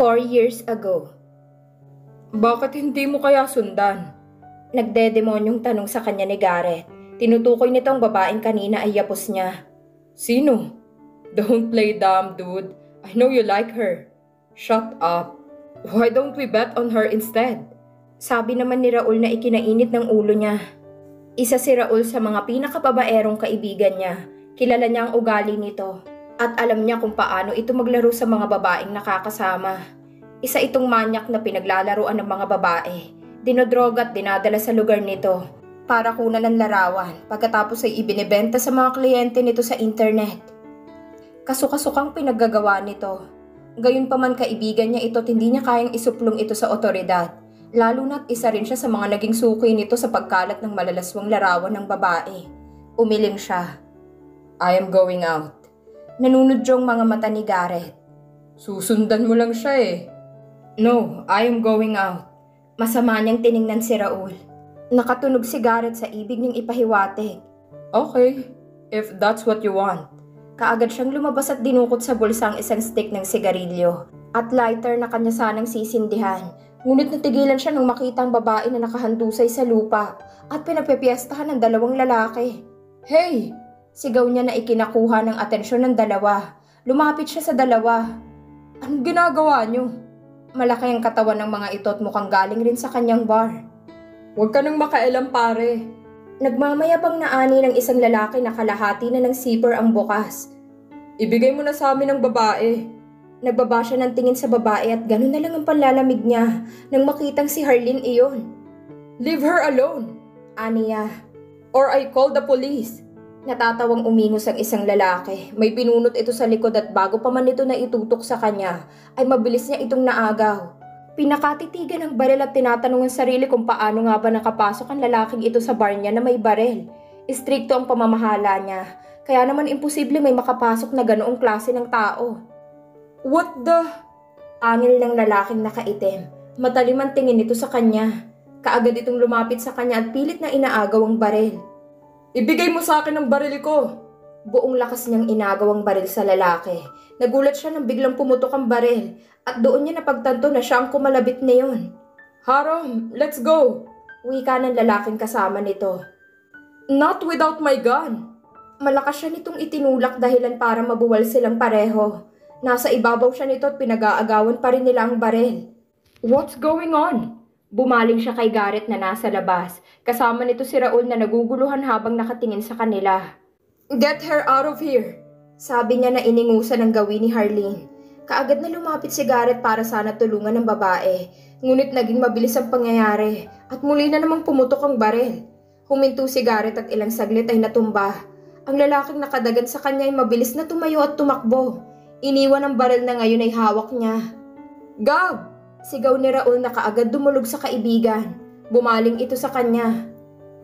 4 years ago. Bakit hindi mo kaya sundan? Nagdedemonyong tanong sa kanya ni Gareth. Tinutukoy nitong babaeng kanina ay yapos niya. Sino? Don't play dumb, dude. I know you like her. Shut up. Why don't we bet on her instead? Sabi naman ni Raul na ikinainit ng ulo niya. Isa si Raul sa mga pinakababaerong kaibigan niya. Kilala niya ang ugali nito. At alam niya kung paano ito maglaro sa mga babaeng nakakasama. Isa itong manyak na pinaglalaruan ng mga babae. Dinodroga at dinadala sa lugar nito para kunan ng larawan pagkatapos ay ibinebenta sa mga kliyente nito sa internet. Kasukasukang pinaggagawa nito. Gayunpaman kaibigan niya ito at hindi niya kayang isuplong ito sa otoridad. Lalo na't isa rin siya sa mga naging suki nito sa pagkalat ng malalaswang larawan ng babae. Umiling siya. I am going out. Nanunudyong mga mata ni Gareth. Susundan mo lang siya eh. No, I am going out. Masama niyang tiningnan si Raul. Nakatunog si Gareth sa ibig niyang ipahiwatig. Okay, if that's what you want. Kaagad siyang lumabas at dinukot sa bulsa ang isang stick ng sigarilyo at lighter na kanya sanang sisindihan. Ngunit natigilan siya nung makita ang babae na nakahandusay sa lupa at pinagpepiestahan ng dalawang lalaki. Hey! Sigaw niya na ikinakuha ng atensyon ng dalawa. Lumapit siya sa dalawa. Anong ginagawa niyo? Malaki ang katawan ng mga ito at mukhang galing rin sa kanyang bar. Huwag ka nang makailam pare. Nagmamayabang na ani ng isang lalaki na kalahati na ng zipper ang bukas. Ibigay mo na sa amin ang babae. Nagbaba siya ng tingin sa babae at ganun na lang ang panlalamig niya nang makitang si Harleen iyon. Leave her alone, aniya. Or I call the police. Natatawang umingos ang isang lalaki. May pinunot ito sa likod at bago pa man ito na itutok sa kanya, ay mabilis niya itong naagaw. Pinakatitigan ng baril at tinatanong ang sarili kung paano nga ba nakapasok ang lalaking ito sa bar niya na may baril. Istrikto ang pamamahala niya, kaya naman imposible may makapasok na ganoong klase ng tao. What the? Angil ng lalaking nakaitim. Matalim ang tingin nito sa kanya. Kaagad itong lumapit sa kanya at pilit na inaagaw ang baril. Ibigay mo sa akin ang baril ko. Buong lakas niyang inagaw ang baril sa lalaki. Nagulat siya nang biglang pumutok ang baril at doon niya napagtanto na siya ang kumalabit na yun. Haram, let's go! Wika ng lalaking kasama nito. Not without my gun! Malakas siya nitong itinulak dahilan para mabuwal silang pareho. Nasa ibabaw siya nito at pinag-aagawan pa rin nila ang baril. What's going on? Bumaling siya kay Gareth na nasa labas. Kasama nito si Raul na naguguluhan habang nakatingin sa kanila. Get her out of here! Sabi niya na iningusan ang gawin ni Harleen. Kaagad na lumapit si Gareth para sana tulungan ng babae. Ngunit naging mabilis ang pangyayari at muli na namang pumutok ang baril. Huminto si Gareth at ilang saglit ay natumba. Ang lalaking nakadagan sa kanya ay mabilis na tumayo at tumakbo. Iniwan ang baril na ngayon ay hawak niya. Gab! Sigaw ni Raul na kaagad dumulog sa kaibigan. Bumaling ito sa kanya.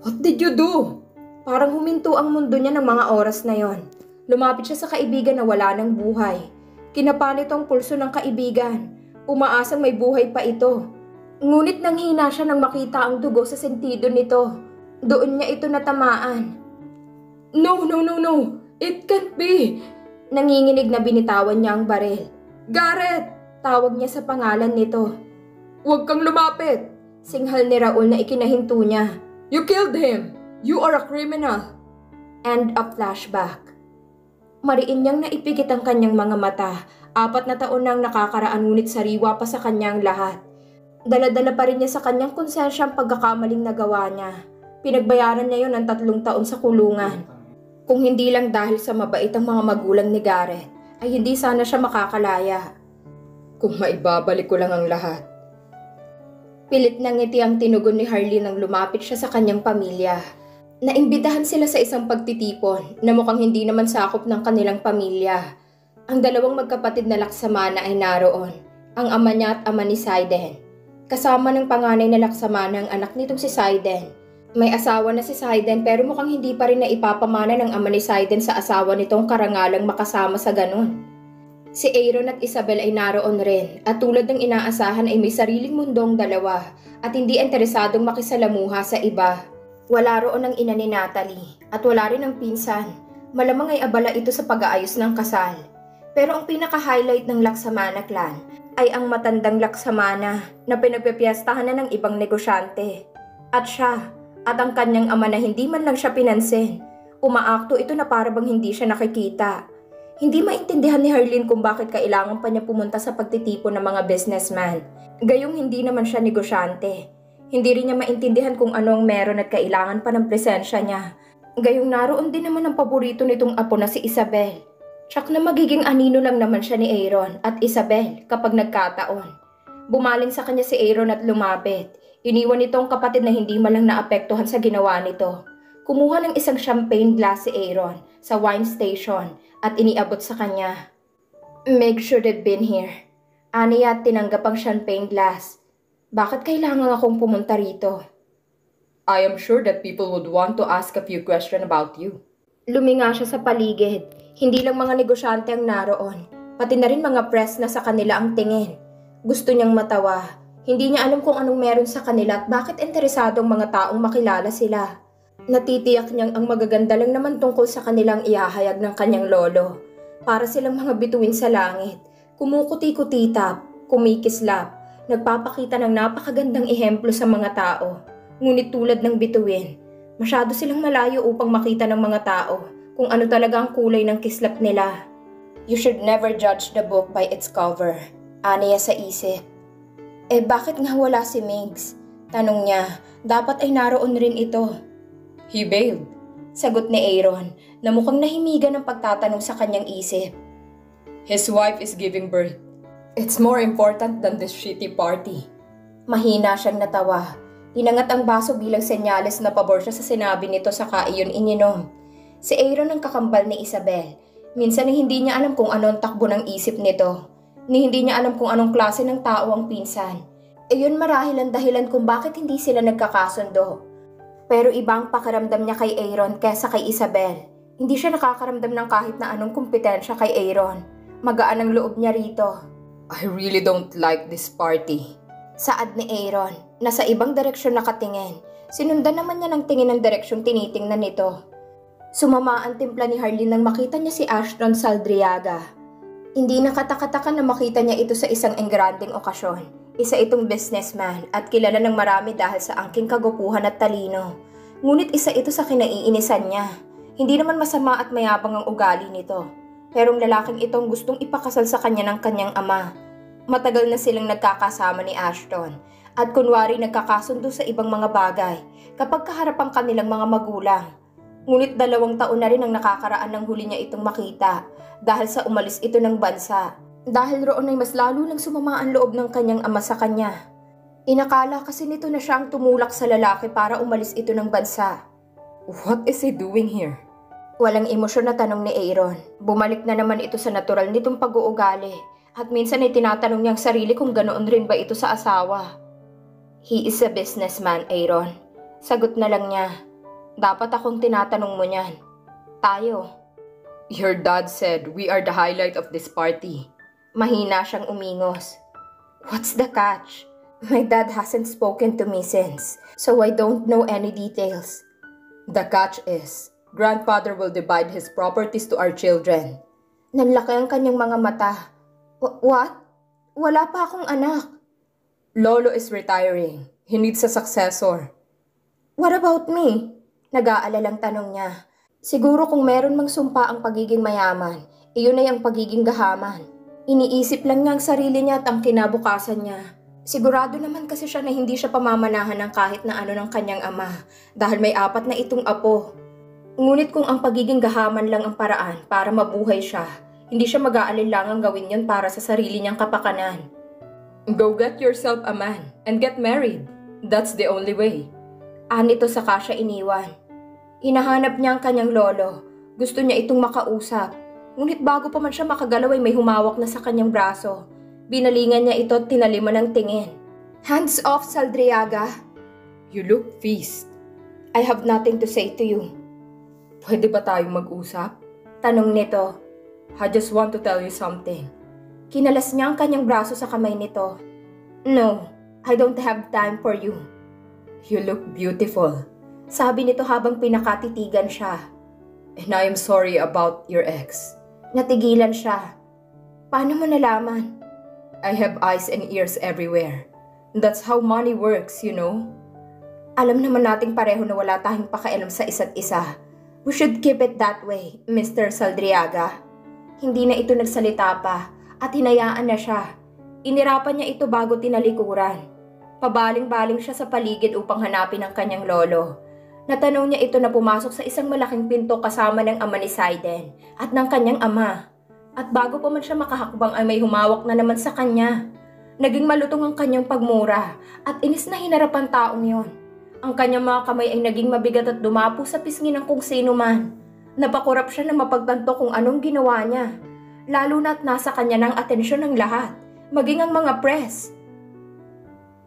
What did you do? Parang huminto ang mundo niya ng mga oras na yon. Lumapit siya sa kaibigan na wala ng buhay. Kinapa nito ang pulso ng kaibigan. Umaasang may buhay pa ito. Ngunit nanghina siya nang makita ang dugo sa sentido nito. Doon niya ito natamaan. No! It can't be! Nanginginig na binitawan niya ang baril. Gareth! Tawag niya sa pangalan nito. Huwag kang lumapit! Singhal ni Raul na ikinahinto niya. You killed him! You are a criminal! And a flashback. Mariin niyang naipikit ang kanyang mga mata. 4 na taon nang nakakaraan ngunit sariwa pa sa kanyang lahat. Dala-dala pa rin niya sa kanyang konsensya ang pagkakamaling nagawa niya. Pinagbayaran niya yon ng 3 taon sa kulungan. Kung hindi lang dahil sa mabait ang mga magulang ni Gareth, ay hindi sana siya makakalaya. Kung maibabalik ko lang ang lahat. Pilit na ngiti ang tinugon ni Harleen nang lumapit siya sa kanyang pamilya. Naimbitahan sila sa isang pagtitipon na mukhang hindi naman sakop ng kanilang pamilya. Ang dalawang magkapatid na Laksamana ay naroon, ang ama niya at ama ni Saiden. Kasama ng panganay na Laksamana ang anak nitong si Saiden. May asawa na si Saiden pero mukhang hindi pa rin na ipapamana ng ama ni Saiden sa asawa nitong karangalang makasama sa ganon. Si Aaron at Isabel ay naroon rin at tulad ng inaasahan ay may sariling mundong dalawa at hindi interesadong makisalamuha sa iba. Wala roon ang ina ni Natalie at wala rin ang pinsan. Malamang ay abala ito sa pag-aayos ng kasal. Pero ang pinaka-highlight ng Laksamana clan ay ang matandang Laksamana na pinagpipiyastahan na ng ibang negosyante. At siya, at ang kanyang ama na hindi man lang siya pinansin. Umaakto ito na para bang hindi siya nakikita. Hindi maintindihan ni Harleen kung bakit kailangan pa niya pumunta sa pagtitipon ng mga businessman. Gayong hindi naman siya negosyante. Hindi rin niya maintindihan kung ano ang meron at kailangan pa ng presensya niya. Gayong naroon din naman ang paborito nitong apo na si Isabel. Tsak na magiging anino lang naman siya ni Aaron at Isabel kapag nagkataon. Bumaling sa kanya si Aaron at lumapit. Iniwan nito ang kapatid na hindi man lang naapektuhan sa ginawa nito. Kumuha ng isang champagne glass si Aaron sa wine station at iniabot sa kanya. Meg should have been here. Aniya at tinanggap ang champagne glass. Bakit kailangan akong pumunta rito? I am sure that people would want to ask a few questions about you. Luminga siya sa paligid. Hindi lang mga negosyante ang naroon. Pati na rin mga press na sa kanila ang tingin. Gusto niyang matawa. Hindi niya alam kung anong meron sa kanila at bakit interesado ang mga taong makilala sila. Natitiyak niyang ang magaganda lang naman tungkol sa kanilang ihahayag ng kanyang lolo. Para silang mga bituin sa langit. Kumukuti-kutitap, kumikislap, nagpapakita ng napakagandang ehemplo sa mga tao. Ngunit tulad ng bituin, masyado silang malayo upang makita ng mga tao kung ano talaga ang kulay ng kislap nila. You should never judge the book by its cover, aniya sa isip. Bakit nga wala si Migs? Tanong niya, dapat ay naroon rin ito. He bailed. Sagot ni Aaron, na mukhang nahimigan ng pagtatanong sa kanyang isip. His wife is giving birth. It's more important than this shitty party. Mahina siyang natawa. Inangat ang baso bilang senyales na pabor siya sa sinabi nito saka iyon ininom. Si Aaron ang kakambal ni Isabel. Minsan hindi niya alam kung ano ang takbo ng isip nito. Hindi niya alam kung anong klase ng tao ang pinsan. Iyon marahil ang dahilan kung bakit hindi sila nagkakasundo. Pero ibang pakiramdam niya kay Aaron kesa kay Isabel. Hindi siya nakakaramdam ng kahit na anong kompetensya kay Aaron. Magaan ang loob niya rito. I really don't like this party. Saad ni Aaron, na sa ibang direksyon nakatingin. Sinundan naman niya ng tingin ng direksyong tinitingnan nito. Sumama ang timpla ni Harleen nang makita niya si Ashton Saldriaga. Hindi nakatakataka na makita niya ito sa isang engranding okasyon. Isa itong businessman at kilala ng marami dahil sa angking kagupuhan at talino. Ngunit isa ito sa kinaiinisan niya. Hindi naman masama at mayabang ang ugali nito. Pero ang lalaking itong gustong ipakasal sa kanya ng kanyang ama. Matagal na silang nagkakasama ni Ashton at kunwari nagkakasundo sa ibang mga bagay kapag kaharap ang kanilang mga magulang. Ngunit 2 taon na rin ang nakakaraan ng huli niya itong makita dahil sa umalis ito ng bansa. Dahil roon ay mas lalo nang sumama ang loob ng kanyang ama sa kanya. Inakala kasi nito na siya ang tumulak sa lalaki para umalis ito ng bansa. What is he doing here? Walang emosyon na tanong ni Aaron. Bumalik na naman ito sa natural nitong pag-uugali. At minsan ay tinatanong niyang sarili kung ganoon rin ba ito sa asawa. He is a businessman, Aaron. Sagot na lang niya. Dapat akong tinatanong mo niyan. Tayo. Your dad said we are the highlight of this party. Mahina siyang umingos. What's the catch? My dad hasn't spoken to me since, so I don't know any details. The catch is, grandfather will divide his properties to our children. Nanlaki ang kanyang mga mata. What? Wala pa akong anak. Lolo is retiring. He needs a successor. What about me? Nag-aalalang tanong niya. Siguro kung meron mang sumpa ang pagiging mayaman, iyon ay ang pagiging gahaman. Iniisip lang niya ang sarili niya at ang kinabukasan niya. Sigurado naman kasi siya na hindi siya pamamanahan ng kahit na ano ng kanyang ama dahil may 4 na itong apo. Ngunit kung ang pagiging gahaman lang ang paraan para mabuhay siya, hindi siya mag-aalinlangang gawin yon para sa sarili niyang kapakanan. Go get yourself a man and get married. That's the only way. Anito saka siya iniwan. Hinahanap niya ang kanyang lolo. Gusto niya itong makausap. Ngunit bago pa man siya makagalaw ay may humawak na sa kanyang braso. Binalingan niya ito at tinaliman ng tingin. Hands off, Saldriaga. You look pissed. I have nothing to say to you. Pwede ba tayong mag-usap? Tanong nito. I just want to tell you something. Kinalas niya ang kanyang braso sa kamay nito. No, I don't have time for you. You look beautiful. Sabi nito habang pinakatitigan siya. And I am sorry about your ex. Natigilan siya. Paano mo nalaman? I have eyes and ears everywhere. That's how money works, you know? Alam naman nating pareho na wala tayong pakialam sa isa't isa. We should keep it that way, Mr. Saldriaga. Hindi na ito nagsalita pa at hinayaan na siya. Inirapan niya ito bago tinalikuran. Pabaling-baling siya sa paligid upang hanapin ang kanyang lolo. Natanong niya ito na pumasok sa isang malaking pinto kasama ng ama ni Saiden at ng kanyang ama. At bago pa man siya makahakbang ay may humawak na naman sa kanya. Naging malutong ang kanyang pagmura at inis na hinarap ang taong yon. Ang kanyang mga kamay ay naging mabigat at dumapo sa pisngi ng kung sino man. Napakurap siya na mapagtanto kung anong ginawa niya. Lalo na't nasa kanya ng atensyon ng lahat, maging ang mga press.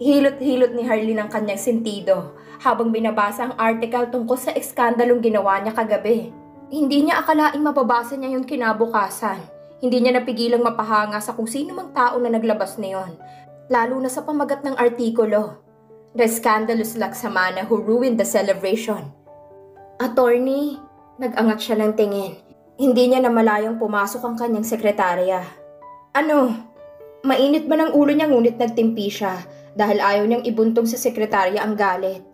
Hilot-hilot ni Harley ng kanyang sentido habang binabasa ang article tungkol sa ekskandalong ginawa niya kagabi. Hindi niya akalaing mababasa niya yung kinabukasan. Hindi niya napigilang mapahanga sa kung sino mang tao na naglabas na yon, lalo na sa pamagat ng artikulo. The scandalous Laksamana who ruined the celebration. Attorney, nag-angat siya ng tingin. Hindi niya namalayang pumasok ang kanyang sekretarya. Ano? Mainit ba ng ulo niya ngunit nagtimpi siya dahil ayaw niyang ibuntong sa sekretarya ang galit.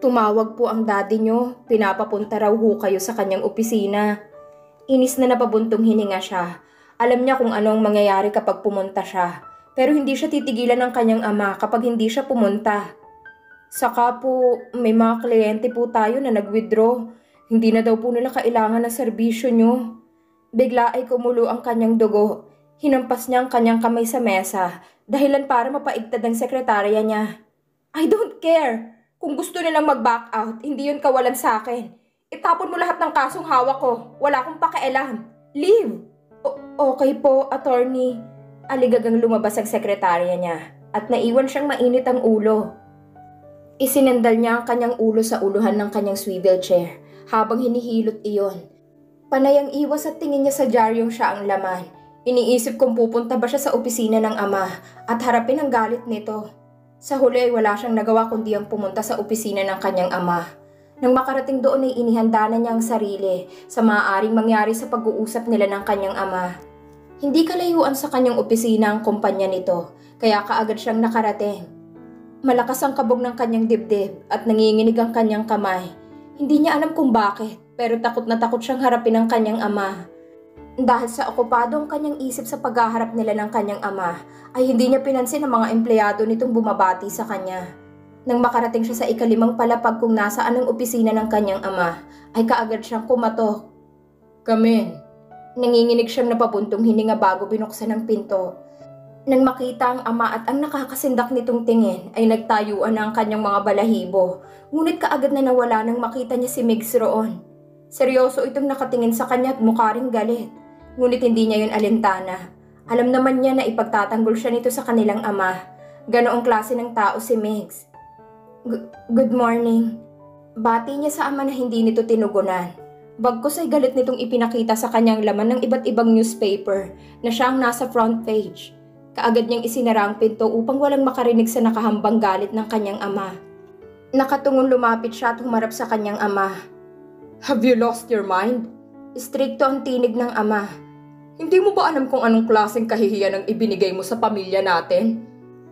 Tumawag po ang daddy niyo, pinapapunta raw ho kayo sa kanyang opisina. Inis na napabuntong hininga siya. Alam niya kung anong mangyayari kapag pumunta siya. Pero hindi siya titigilan ng kanyang ama kapag hindi siya pumunta. Saka po, may mga kliyente po tayo na nag-withdraw. Hindi na daw po nila kailangan ng serbisyo niyo. Bigla ay kumulo ang kanyang dugo. Hinampas niya ang kanyang kamay sa mesa, dahilan para mapaigtad ang sekretarya niya. I don't care. Kung gusto nilang mag-back out, hindi yun kawalan sa akin. Itapon mo lahat ng kasong hawak ko. Wala akong pakialam. Leave! Okay po, attorney. Aligagang lumabas ang sekretarya niya at naiwan siyang mainit ang ulo. Isinandal niya ang kanyang ulo sa uluhan ng kanyang swivel chair habang hinihilot iyon. Panay ang iwas at tingin niya sa diaryong siya ang laman. Iniisip kung pupunta ba siya sa opisina ng ama at harapin ang galit nito. Sa huli ay wala siyang nagawa kundi ang pumunta sa opisina ng kanyang ama. Nang makarating doon ay inihanda na niya ang sarili sa maaaring mangyari sa pag-uusap nila ng kanyang ama. Hindi kalayuan sa kanyang opisina ang kumpanya nito, kaya kaagad siyang nakarating. Malakas ang kabog ng kanyang dibdib at nanginginig ang kanyang kamay. Hindi niya alam kung bakit, pero takot na takot siyang harapin ang kanyang ama. Dahil sa okupado ang kanyang isip sa paghaharap nila ng kanyang ama, ay hindi niya pinansin ang mga empleyado nitong bumabati sa kanya. Nang makarating siya sa ikalimang palapag kung nasaan ang opisina ng kanyang ama, ay kaagad siyang kumatok. Come in. Nanginginig siyang napabuntong hininga bago binuksan ang pinto. Nang makita ang ama at ang nakakasindak nitong tingin, ay nagtayuan na ang kanyang mga balahibo. Ngunit kaagad na nawala nang makita niya si Migs roon. Seryoso itong nakatingin sa kanya at mukha ring galit. Ngunit hindi niya yun alintana. Alam naman niya na ipagtatanggol siya nito sa kanilang ama. Ganoong klase ng tao si Migs. Good morning. Bati niya sa ama na hindi nito tinugunan. Bagkus ay galit nitong ipinakita sa kanyang laman ng iba't ibang newspaper na siya ang nasa front page. Kaagad niyang isinara ang pinto upang walang makarinig sa nakahambang galit ng kanyang ama. Nakatungong lumapit siya at humarap sa kanyang ama. Have you lost your mind? Istrikto ang tinig ng ama. Hindi mo ba alam kung anong klaseng kahihiyan ang ibinigay mo sa pamilya natin?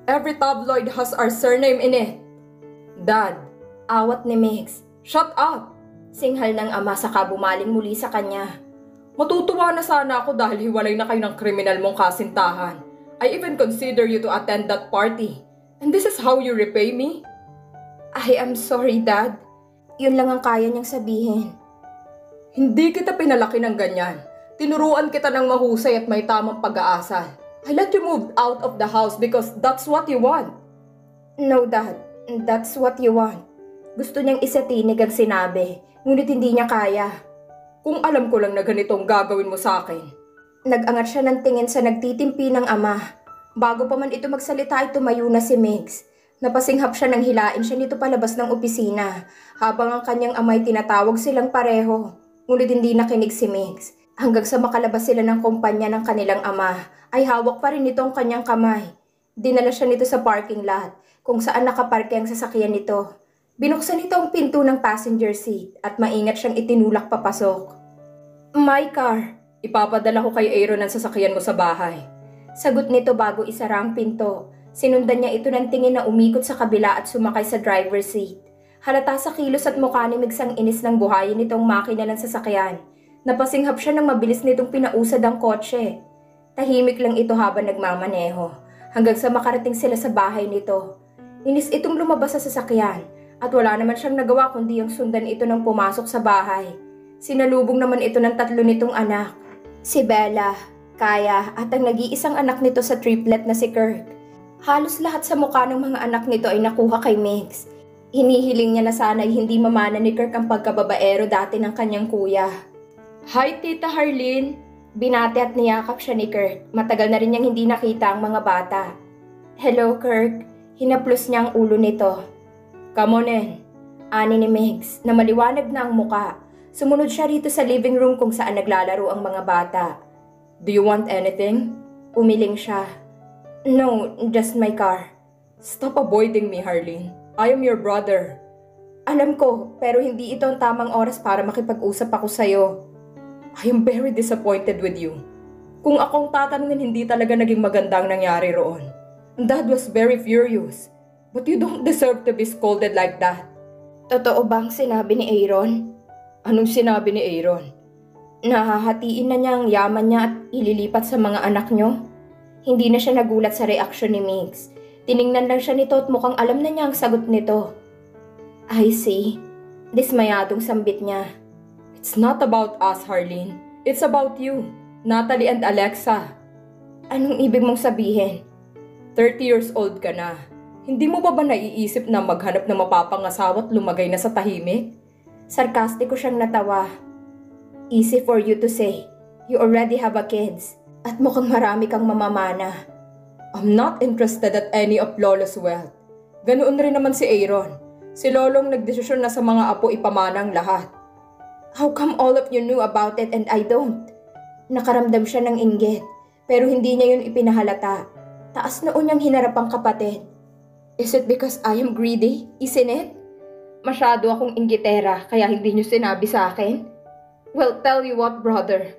Every tabloid has our surname in it. Dad, awat ni Migs. Shut up! Singhal ng ama saka bumaling muli sa kanya. Matutuwa na sana ako dahil hiwalay na kayo ng kriminal mong kasintahan. I even consider you to attend that party. And this is how you repay me? I am sorry, Dad. Yun lang ang kaya niyang sabihin. Hindi kita pinalaki ng ganyan. Tinuruan kita ng mahusay at may tamang pag-aasal. I let you move out of the house because that's what you want. No, Dad. That's what you want. Gusto niyang isatinig ang sinabi, ngunit hindi niya kaya. Kung alam ko lang na ganitong gagawin mo sa akin. Nag-angat siya ng tingin sa nagtitimpi ng ama. Bago pa man ito magsalita ay tumayo na si Migs. Napasinghap siya nang hilain siya nito palabas ng opisina, habang ang kanyang amay tinatawag silang pareho. Ngunit hindi nakinig si Migs. Hanggang sa makalabas sila ng kumpanya ng kanilang ama, ay hawak pa rin nito ang kanyang kamay. Dinala siya nito sa parking lot, kung saan nakaparke ang sasakyan nito. Binuksan nito ang pinto ng passenger seat at maingat siyang itinulak papasok. My car. Ipapadala ko kay Aaron ang sasakyan mo sa bahay. Sagot nito bago isara ang pinto. Sinundan niya ito ng tingin na umikot sa kabila at sumakay sa driver's seat. Halata sa kilos at mukha ni Migs ang inis ng buhayin nitong makina ng sasakyan. Napasinghap siya nang mabilis nitong pinausad ang kotse. Tahimik lang ito habang nagmamaneho, hanggang sa makarating sila sa bahay nito. Inis itong lumabas sa sasakyan at wala naman siyang nagawa kundi ang sundan ito nang pumasok sa bahay. Sinalubong naman ito ng 3 nitong anak. Si Bella, Kaya at ang nag-iisang anak nito sa triplet na si Kirk. Halos lahat sa mukha ng mga anak nito ay nakuha kay Migs. Hinihiling niya na sana ay hindi mamana ni Kirk ang pagkababaero dati ng kanyang kuya. Hi Tita Harleen! Binati at niyakap siya ni Kirk. Matagal na rin niyang hindi nakita ang mga bata. Hello Kirk! Hinaplos niya ang ulo nito. Come on in! Ani ni Migs na maliwanag na ang muka. Sumunod siya rito sa living room kung saan naglalaro ang mga bata. Do you want anything? Umiling siya. No, just my car. Stop avoiding me, Harleen. I am your brother. Alam ko, pero hindi ito ang tamang oras para makipag-usap ako sa'yo. I am very disappointed with you. Kung akong tatanungin, hindi talaga naging maganda ang nangyari roon. Dad was very furious. But you don't deserve to be scolded like that. Totoo bang sinabi ni Aaron? Anong sinabi ni Aaron? Nahahatiin na niya ang yaman niya at ililipat sa mga anak niyo? Hindi na siya nagulat sa reaksyon ni Migs. Tiningnan lang siya nito at mukhang alam na niya ang sagot nito. I see. Dismayadong sambit niya. It's not about us, Harleen. It's about you, Natalie and Alexa. Anong ibig mong sabihin? 30 years old ka na. Hindi mo ba naiisip na maghanap ng mapapangasawa at lumagay na sa tahimik? Sarkastiko siyang natawa. Easy for you to say. You already have a kids. At mukhang marami kang mamamana. I'm not interested at any of Lolo's wealth. Ganoon rin naman si Aaron. Si Lolong nagdesisyon na sa mga apo ipamana ang lahat. How come all of you knew about it and I don't? Nakaramdam siya ng inggit, pero hindi niya yun ipinahalata. Taas noo niyang hinarap ang kapatid. Is it because I am greedy? Isn't it? Masyado akong inggitera kaya hindi niyo sinabi sa akin? Well, tell you what, brother.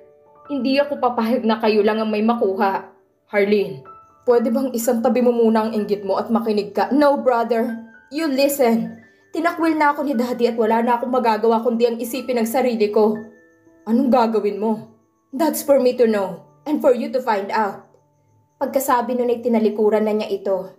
Hindi ako papahig na kayo lang ang may makuha. Harleen, pwede bang isang tabi mo muna ang inggit mo at makinig ka? No, brother. You listen. Tinakwil na ako ni Daddy at wala na akong magagawa kundi ang isipin ng sarili ko. Anong gagawin mo? That's for me to know and for you to find out. Pagkasabi nun ay tinalikuran na niya ito.